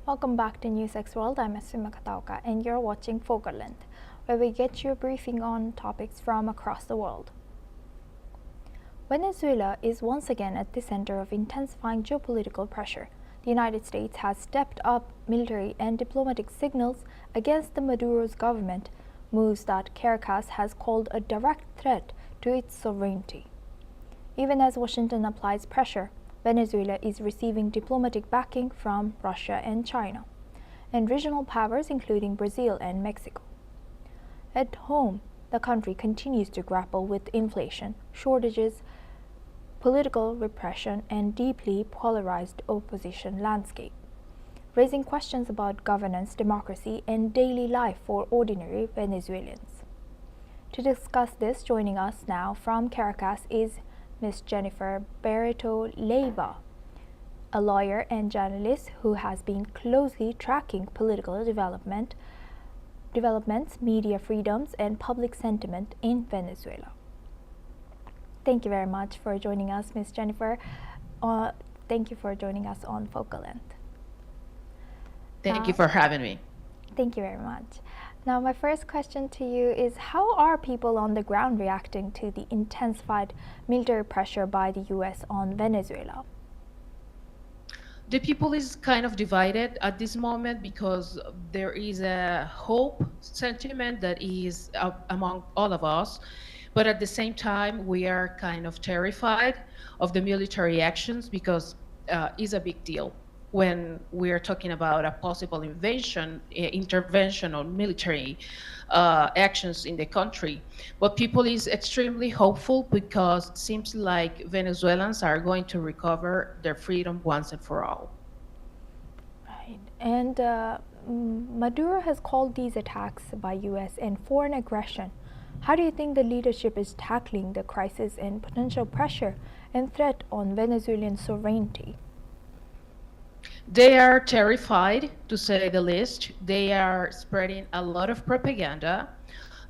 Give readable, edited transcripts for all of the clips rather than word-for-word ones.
Welcome back to NewsX World. I'm Asuma Katauka and you're watching Focal Length, where we get you a briefing on topics from across the world. Venezuela is once again at the center of intensifying geopolitical pressure. The United States has stepped up military and diplomatic signals against the Maduro's government, moves that Caracas has called a direct threat to its sovereignty. Even as Washington applies pressure, Venezuela is receiving diplomatic backing from Russia and China, and regional powers including Brazil and Mexico. At home, the country continues to grapple with inflation, shortages, political repression, and deeply polarized opposition landscape, raising questions about governance, democracy, and daily life for ordinary Venezuelans. To discuss this, joining us now from Caracas is Ms. Jennifer Barreto-Leyva, a lawyer and journalist who has been closely tracking political developments, media freedoms, and public sentiment in Venezuela. Thank you very much for joining us, Ms. Jennifer. Thank you for joining us on Focal Length. Thank you for having me. Thank you very much. Now, my first question to you is, how are people on the ground reacting to the intensified military pressure by the U.S. on Venezuela? The people is kind of divided at this moment because there is a hope sentiment that is among all of us. But at the same time, we are kind of terrified of the military actions because it's a big deal when we are talking about a possible intervention on military actions in the country. But people is extremely hopeful because it seems like Venezuelans are going to recover their freedom once and for all. Right. And Maduro has called these attacks by U.S. and foreign aggression. How do you think the leadership is tackling the crisis and potential pressure and threat on Venezuelan sovereignty? They are terrified, to say the least. They are spreading a lot of propaganda.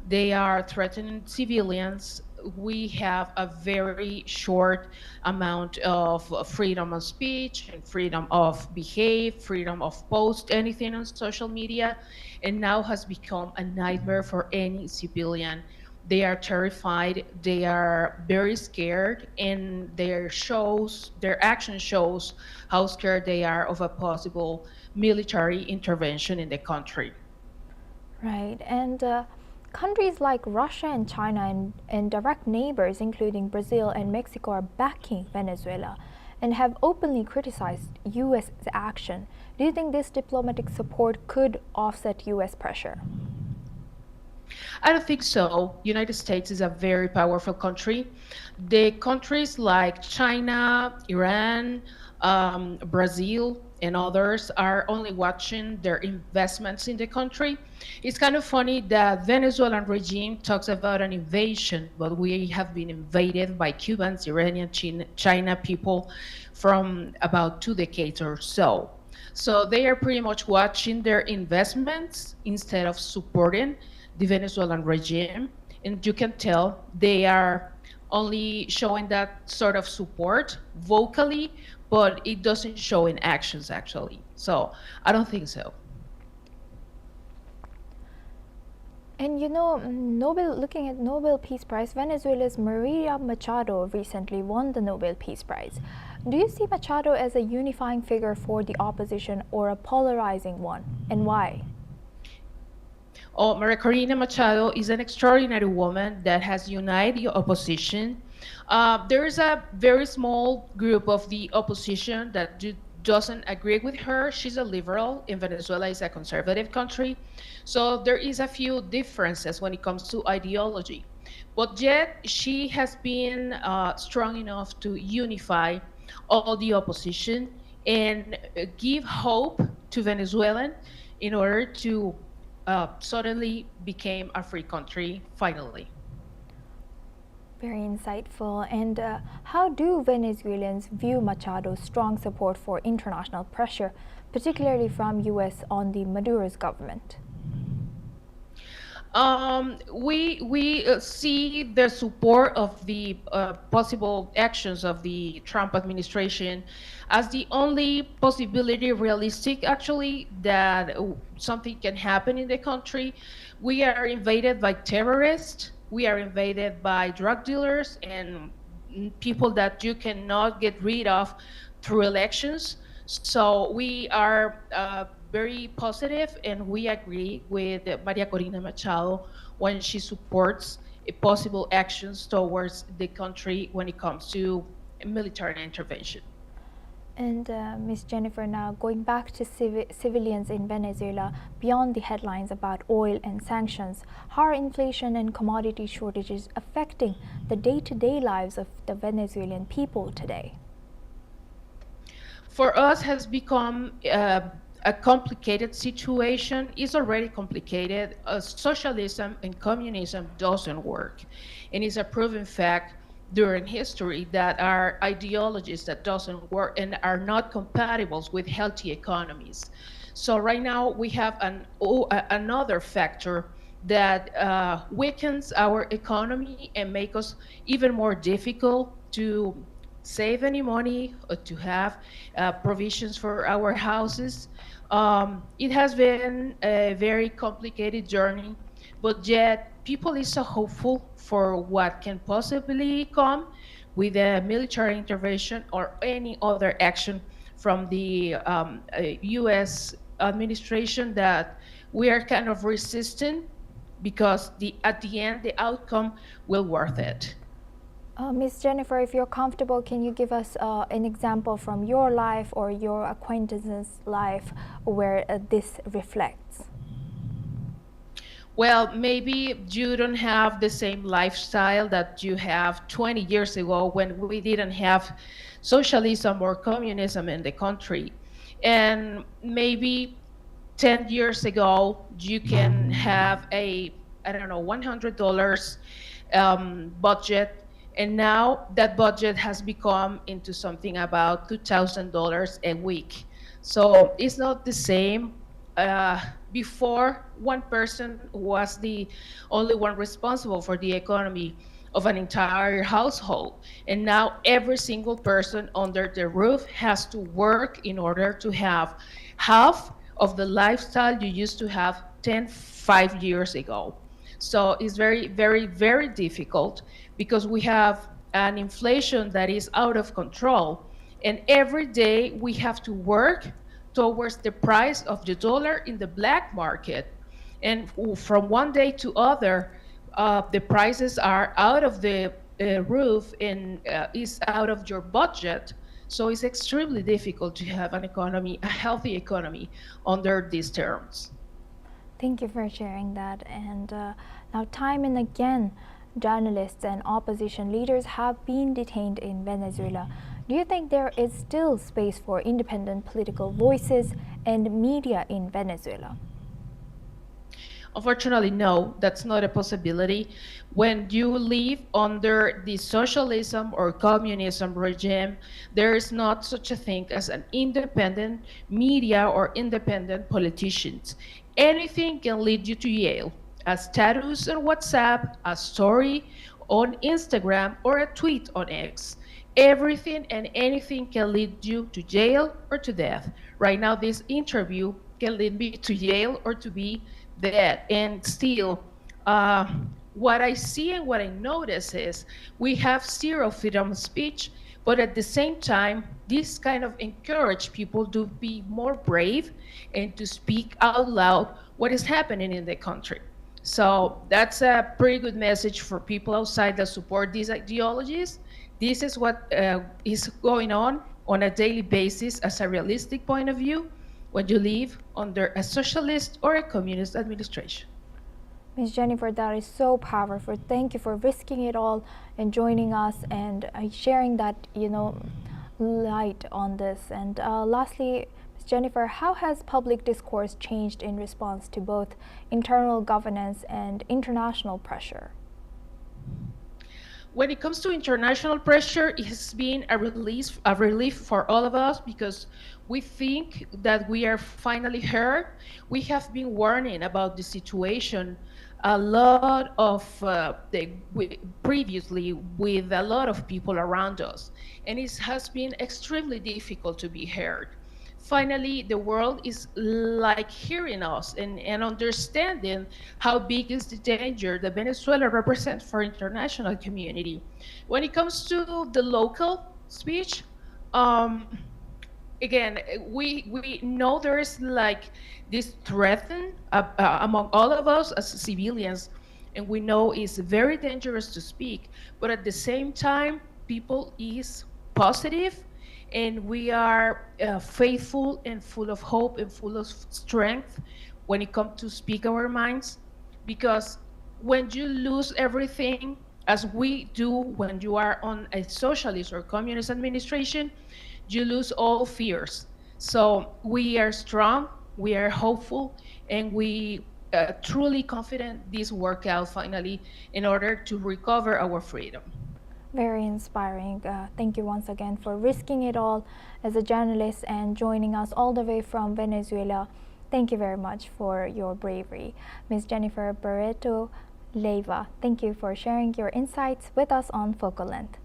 They are threatening civilians. We have a very short amount of freedom of speech and freedom of behave, freedom of post anything on social media, and now has become a nightmare for any civilian. They are terrified, they are very scared, and their action shows how scared they are of a possible military intervention in the country. Right, and countries like Russia and China and direct neighbors, including Brazil and Mexico, are backing Venezuela and have openly criticized U.S. action. Do you think this diplomatic support could offset U.S. pressure? I don't think so. United States is a very powerful country. The countries like China, Iran, Brazil, and others are only watching their investments in the country. It's kind of funny that Venezuelan regime talks about an invasion, but we have been invaded by Cubans, Iranian, China people from about 2 decades or so. So they are pretty much watching their investments instead of supporting the Venezuelan regime, and you can tell they are only showing that sort of support vocally, but it doesn't show in actions actually. So I don't think so. And you know, looking at Nobel Peace Prize, Venezuela's Maria Machado recently won the Nobel Peace Prize. Do you see Machado as a unifying figure for the opposition or a polarizing one, and why? Oh, Maria Corina Machado is an extraordinary woman that has united the opposition. There is a very small group of the opposition that doesn't agree with her. She's a liberal, and Venezuela is a conservative country. So there is a few differences when it comes to ideology. But yet, she has been strong enough to unify all the opposition and give hope to Venezuelan in order to suddenly became a free country, finally. Very insightful. And how do Venezuelans view Machado's strong support for international pressure, particularly from U.S. on the Maduro's government? We see the support of the possible actions of the Trump administration as the only possibility realistic, actually, that something can happen in the country. We are invaded by terrorists. We are invaded by drug dealers and people that you cannot get rid of through elections. So we are very positive, and we agree with Maria Corina Machado when she supports possible actions towards the country when it comes to military intervention. And Ms. Jennifer, now going back to civilians in Venezuela, beyond the headlines about oil and sanctions, how are inflation and commodity shortages affecting the day-to-day lives of the Venezuelan people today? For us, has become a complicated situation. It's already complicated. Socialism and communism doesn't work, and it's a proven fact during history that are ideologies that doesn't work and are not compatible with healthy economies. So right now we have another factor that weakens our economy and make us even more difficult to save any money or to have provisions for our houses. It has been a very complicated journey, but yet people is so hopeful for what can possibly come with a military intervention or any other action from the U.S. administration that we are kind of resistant because at the end the outcome will worth it. Ms. Jennifer, if you're comfortable, can you give us an example from your life or your acquaintance's life where this reflects? Well, maybe you don't have the same lifestyle that you have 20 years ago when we didn't have socialism or communism in the country. And maybe 10 years ago, you can have I don't know, $100 budget. And now that budget has become into something about $2,000 a week. So it's not the same. Before, one person was the only one responsible for the economy of an entire household. And now every single person under the roof has to work in order to have half of the lifestyle you used to have 5 years ago. So it's very, very, very difficult because we have an inflation that is out of control. And every day we have to work towards the price of the dollar in the black market. And from one day to other, the prices are out of the roof and is out of your budget. So it's extremely difficult to have an economy, a healthy economy, under these terms. Thank you for sharing that. And now, time and again, journalists and opposition leaders have been detained in Venezuela. Do you think there is still space for independent political voices and media in Venezuela? Unfortunately, no, that's not a possibility. When you live under the socialism or communism regime, there is not such a thing as an independent media or independent politicians. Anything can lead you to jail. A status on WhatsApp, a story on Instagram, or a tweet on X. Everything and anything can lead you to jail or to death. Right now, this interview can lead me to jail or to be dead. And still, what I see and what I notice is we have zero freedom of speech, but at the same time, this kind of encourage people to be more brave and to speak out loud what is happening in the country. So that's a pretty good message for people outside that support these ideologies. This is what is going on a daily basis as a realistic point of view when you live under a socialist or a communist administration. Ms. Jennifer, that is so powerful. Thank you for risking it all and joining us and sharing that, light on this. And lastly, Ms. Jennifer, how has public discourse changed in response to both internal governance and international pressure? When it comes to international pressure, it has been a relief for all of us because we think that we are finally heard. We have been warning about the situation a lot of previously with a lot of people around us, and it has been extremely difficult to be heard. Finally, the world is like hearing us and understanding how big is the danger that Venezuela represents for international community. When it comes to the local speech, um, again, we know there is like this threat among all of us as civilians, and we know it's very dangerous to speak. But at the same time, people is positive, and we are faithful and full of hope and full of strength when it comes to speak our minds, because when you lose everything, as we do when you are on a socialist or communist administration, you lose all fears. So we are strong, we are hopeful, and we truly confident this work out finally in order to recover our freedom. Very inspiring. Thank you once again for risking it all as a journalist and joining us all the way from Venezuela. Thank you very much for your bravery. Ms. Jennifer Barreto-Leyva, thank you for sharing your insights with us on Focal Length.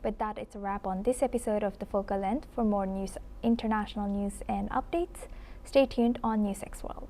With that, it's a wrap on this episode of the Focal Length. For more news, international news and updates, stay tuned on NewsX World.